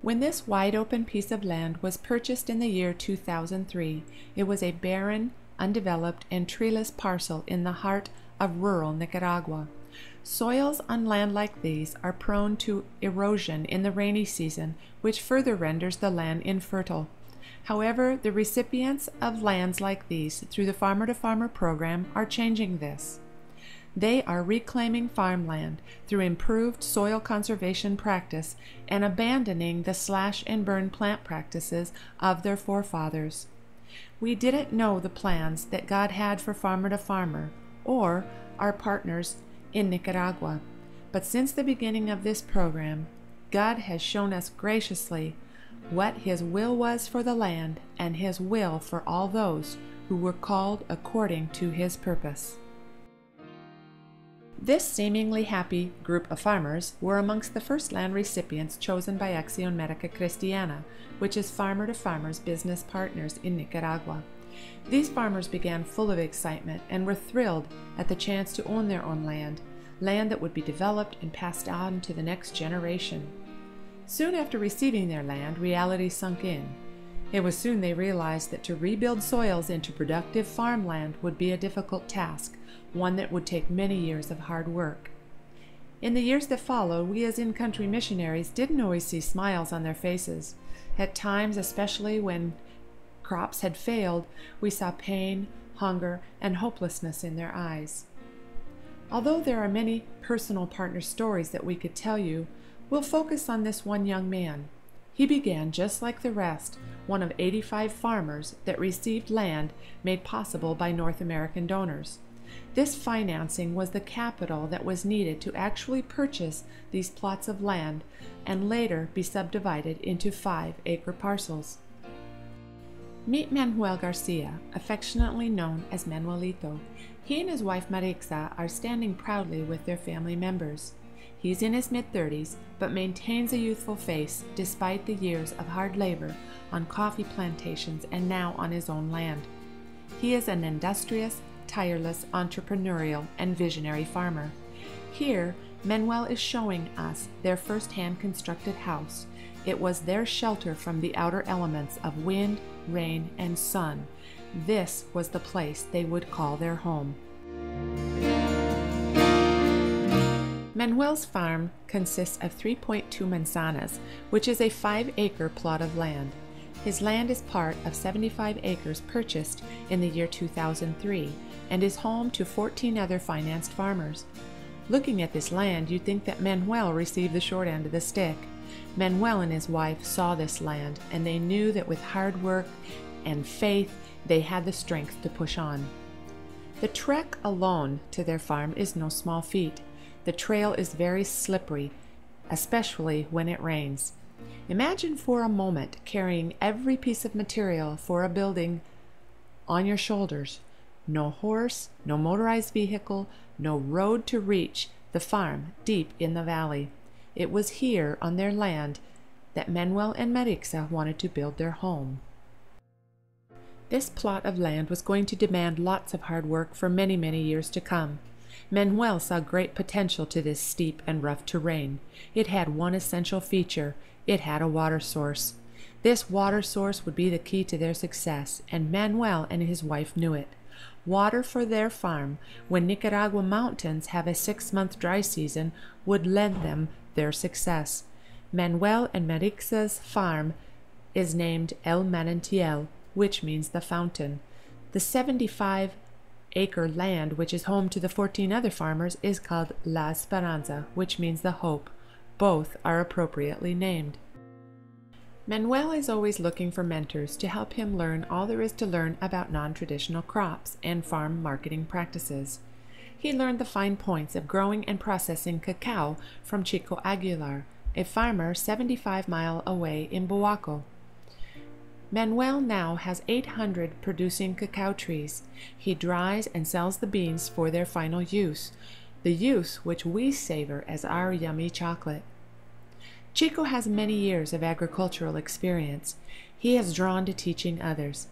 When this wide-open piece of land was purchased in the year 2003, it was a barren, undeveloped, and treeless parcel in the heart of rural Nicaragua. Soils on land like these are prone to erosion in the rainy season, which further renders the land infertile. However, the recipients of lands like these through the Farmer-to-Farmer program are changing this. They are reclaiming farmland through improved soil conservation practice and abandoning the slash-and-burn plant practices of their forefathers. We didn't know the plans that God had for Farmer-to-Farmer or our partners in Nicaragua, but since the beginning of this program, God has shown us graciously what His will was for the land and His will for all those who were called according to His purpose. This seemingly happy group of farmers were amongst the first land recipients chosen by Acción Médica Cristiana, which is Farmer-to-Farmer's business partners in Nicaragua. These farmers began full of excitement and were thrilled at the chance to own their own land that would be developed and passed on to the next generation. Soon after receiving their land, reality sunk in. It was soon they realized that to rebuild soils into productive farmland would be a difficult task, one that would take many years of hard work. In the years that followed, we as in-country missionaries didn't always see smiles on their faces. At times, especially when crops had failed, we saw pain, hunger, and hopelessness in their eyes. Although there are many personal partner stories that we could tell you, we'll focus on this one young man. He began just like the rest, one of 85 farmers that received land made possible by North American donors. This financing was the capital that was needed to actually purchase these plots of land and later be subdivided into 5-acre parcels. Meet Manuel Garcia, affectionately known as Manuelito. He and his wife Marixa are standing proudly with their family members. He's in his mid-30s, but maintains a youthful face despite the years of hard labor on coffee plantations and now on his own land. He is an industrious, tireless, entrepreneurial, and visionary farmer. Here, Manuel is showing us their first-hand constructed house. It was their shelter from the outer elements of wind, rain, and sun. This was the place they would call their home. Manuel's farm consists of 3.2 manzanas, which is a 5-acre plot of land. His land is part of 75 acres purchased in the year 2003 and is home to 14 other financed farmers. Looking at this land, you'd think that Manuel received the short end of the stick. Manuel and his wife saw this land, and they knew that with hard work and faith, they had the strength to push on. The trek alone to their farm is no small feat. The trail is very slippery, especially when it rains. Imagine for a moment carrying every piece of material for a building on your shoulders. No horse, no motorized vehicle, no road to reach the farm deep in the valley. It was here on their land that Manuel and Marixa wanted to build their home. This plot of land was going to demand lots of hard work for many, many years to come. Manuel saw great potential to this steep and rough terrain. It had one essential feature. It had a water source. This water source would be the key to their success, and Manuel and his wife knew it. Water for their farm, when Nicaragua mountains have a 6-month dry season, would lend them their success. Manuel and Marixa's farm is named El Manantial, which means the fountain. The 75-acre land, which is home to the 14 other farmers, is called La Esperanza, which means the hope. Both are appropriately named. Manuel is always looking for mentors to help him learn all there is to learn about non-traditional crops and farm marketing practices. He learned the fine points of growing and processing cacao from Chico Aguilar, a farmer 75 miles away in Boaco. Manuel now has 800 producing cacao trees. He dries and sells the beans for their final use, the use which we savor as our yummy chocolate. Chico has many years of agricultural experience. He is drawn to teaching others.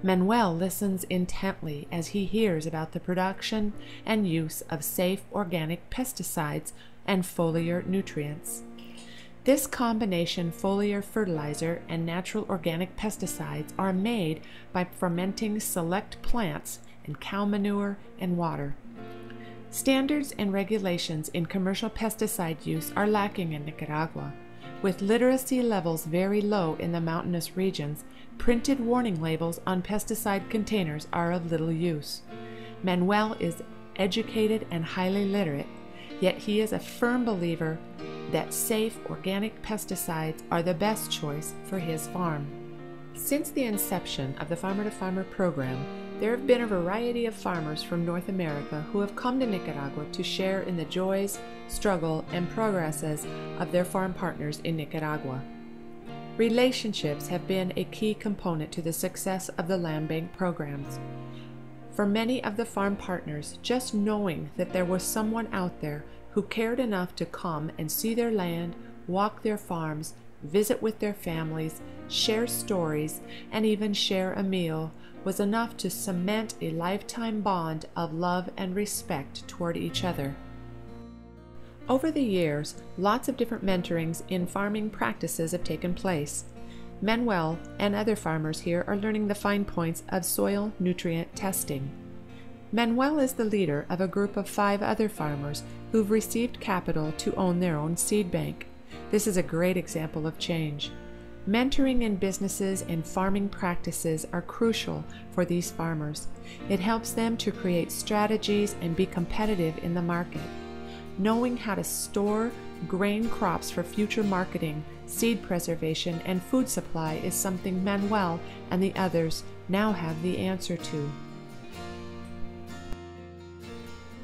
Manuel listens intently as he hears about the production and use of safe organic pesticides and foliar nutrients. This combination foliar fertilizer and natural organic pesticides are made by fermenting select plants in cow manure and water. Standards and regulations in commercial pesticide use are lacking in Nicaragua. With literacy levels very low in the mountainous regions, printed warning labels on pesticide containers are of little use. Manuel is educated and highly literate, yet he is a firm believer that safe organic pesticides are the best choice for his farm. Since the inception of the Farmer to Farmer program, there have been a variety of farmers from North America who have come to Nicaragua to share in the joys, struggle, and progresses of their farm partners in Nicaragua. Relationships have been a key component to the success of the land bank programs. For many of the farm partners, just knowing that there was someone out there who cared enough to come and see their land, walk their farms, visit with their families, share stories, and even share a meal was enough to cement a lifetime bond of love and respect toward each other. Over the years, lots of different mentorings in farming practices have taken place. Manuel and other farmers here are learning the fine points of soil nutrient testing. Manuel is the leader of a group of 5 other farmers who've received capital to own their own seed bank. This is a great example of change. Mentoring in businesses and farming practices are crucial for these farmers. It helps them to create strategies and be competitive in the market. Knowing how to store grain crops for future marketing, seed preservation, and food supply is something Manuel and the others now have the answer to.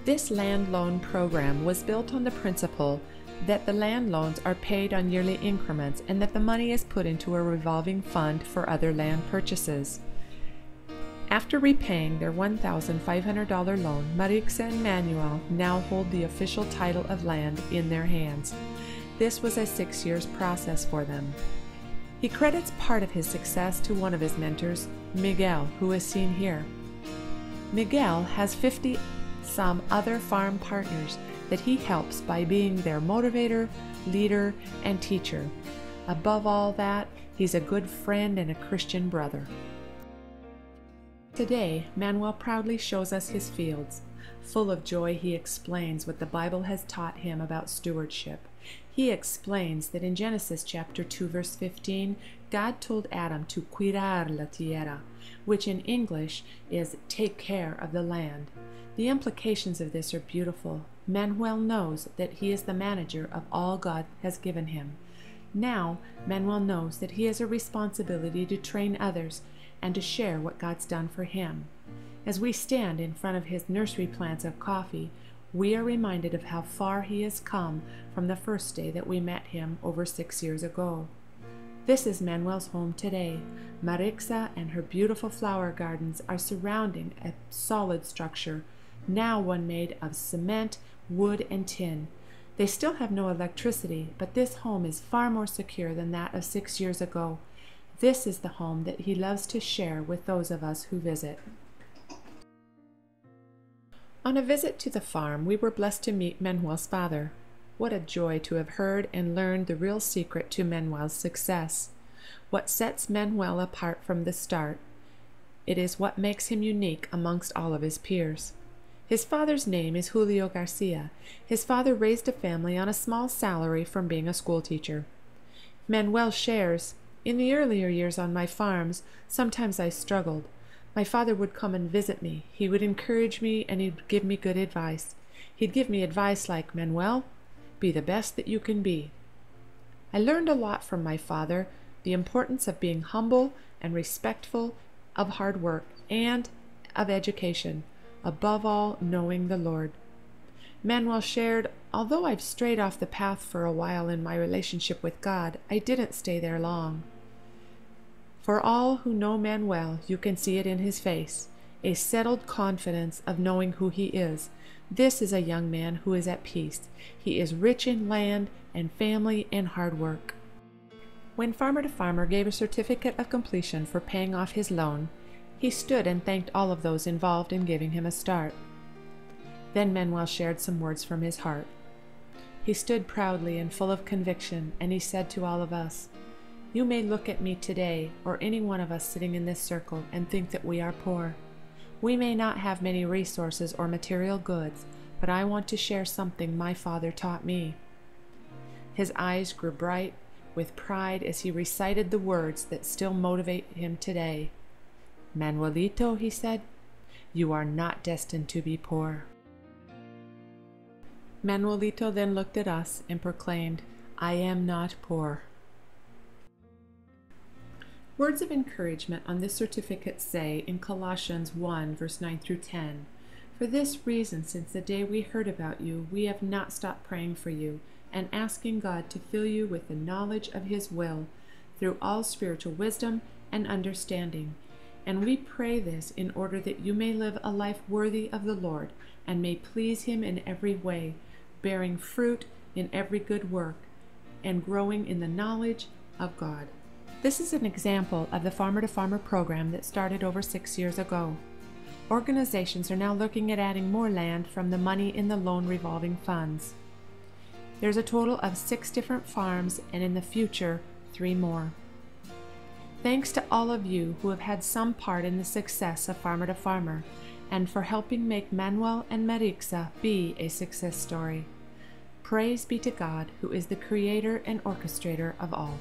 This land loan program was built on the principle that the land loans are paid on yearly increments and that the money is put into a revolving fund for other land purchases. After repaying their $1,500 loan, Marixa and Manuel now hold the official title of land in their hands. This was a 6 years process for them. He credits part of his success to one of his mentors, Miguel, who is seen here. Miguel has 50-some other farm partners that he helps by being their motivator, leader, and teacher. Above all that, he's a good friend and a Christian brother. Today, Manuel proudly shows us his fields. Full of joy, he explains what the Bible has taught him about stewardship. He explains that in Genesis chapter 2, verse 15, God told Adam to cuidar la tierra, which in English is take care of the land. The implications of this are beautiful. Manuel knows that he is the manager of all God has given him. Now, Manuel knows that he has a responsibility to train others and to share what God's done for him. As we stand in front of his nursery plants of coffee, we are reminded of how far he has come from the first day that we met him over 6 years ago. This is Manuel's home today. Marixa and her beautiful flower gardens are surrounding a solid structure, now one made of cement, wood, and tin. They still have no electricity, but this home is far more secure than that of 6 years ago. This is the home that he loves to share with those of us who visit. On a visit to the farm, we were blessed to meet Manuel's father. What a joy to have heard and learned the real secret to Manuel's success. What sets Manuel apart from the start. It is what makes him unique amongst all of his peers. His father's name is Julio Garcia. His father raised a family on a small salary from being a school teacher. Manuel shares, "In the earlier years on my farms, sometimes I struggled. My father would come and visit me. He would encourage me and he'd give me good advice. He'd give me advice like, 'Manuel, be the best that you can be.' I learned a lot from my father, the importance of being humble and respectful, of hard work, and of education. Above all, knowing the Lord." Manuel shared, "Although I've strayed off the path for a while in my relationship with God, I didn't stay there long." For all who know Manuel, you can see it in his face, a settled confidence of knowing who he is. This is a young man who is at peace. He is rich in land and family and hard work. When Farmer to Farmer gave a certificate of completion for paying off his loan, he stood and thanked all of those involved in giving him a start. Then Manuel shared some words from his heart. He stood proudly and full of conviction, and he said to all of us, "You may look at me today, or any one of us sitting in this circle, and think that we are poor. We may not have many resources or material goods, but I want to share something my father taught me." His eyes grew bright with pride as he recited the words that still motivate him today. "Manuelito," he said, "you are not destined to be poor." Manuelito then looked at us and proclaimed, "I am not poor." Words of encouragement on this certificate say in Colossians 1, verse 9 through 10, "For this reason, since the day we heard about you, we have not stopped praying for you and asking God to fill you with the knowledge of His will through all spiritual wisdom and understanding. And we pray this in order that you may live a life worthy of the Lord and may please Him in every way, bearing fruit in every good work and growing in the knowledge of God." This is an example of the Farmer to Farmer program that started over 6 years ago. Organizations are now looking at adding more land from the money in the loan revolving funds. There's a total of 6 different farms, and in the future, 3 more. Thanks to all of you who have had some part in the success of Farmer to Farmer, and for helping make Manuel and Marixa be a success story. Praise be to God, who is the creator and orchestrator of all.